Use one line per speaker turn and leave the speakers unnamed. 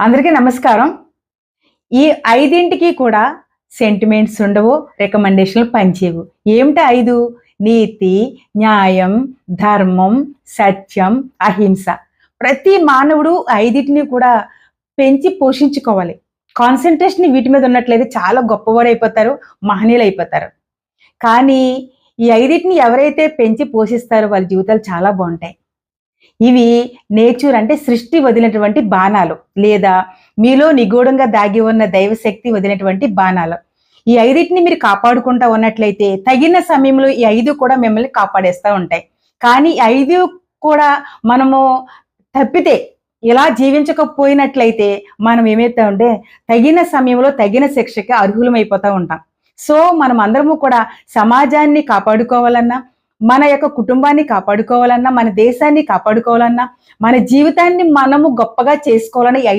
అందరికీ నమస్కారం. ఈ 5కి కూడా సెంటిమెంట్స్ ఉండవు, రికమెండేషన్‌లు పనిచేయవు. ఏమిటి 5? నీతి, న్యాయం, ధర్మం, సత్యం, అహింస. ప్రతి మానవుడు 5టిని కూడా పెంచి పోషించుకోవాలి. కాన్సంట్రేషన్ వీటి మీద ఉన్నట్లయితే చాలా గొప్పవాడైపోతారు, మహనీయులైపోతారు. కానీ ఈ 5టిని ఎవరైతే పెంచి పోషిస్తారో వాళ్ళ జీవితాలు చాలా బావుంటాయి. ఇవి నేచర్ అంటే సృష్టి వదిలినటువంటి బాణాలు, లేదా మీలో నిగూఢంగా దాగి ఉన్న దైవశక్తి వదిలినటువంటి బాణాలు. ఈ 5టిని మీరు కాపాడుకుంటా ఉన్నట్లయితే తగిన సమయంలో ఈ 5 కూడా మిమ్మల్ని కాపాడేస్తా ఉంటాయి. కానీ ఈ 5 కూడా మనము తప్పితే ఇలా జీవించకపోయినట్లయితే మనం ఏమైతామంటే తగిన సమయంలో తగిన శిక్షకి అర్హులమైపోతా ఉంటాం. సో మనం అందరము కూడా సమాజాన్ని కాపాడుకోవాలన్నా, మన యొక్క కుటుంబాన్ని కాపాడుకోవాలన్నా, మన దేశాన్ని కాపాడుకోవాలన్నా, మన జీవితాన్ని మనము గొప్పగా చేసుకోవాలన్నా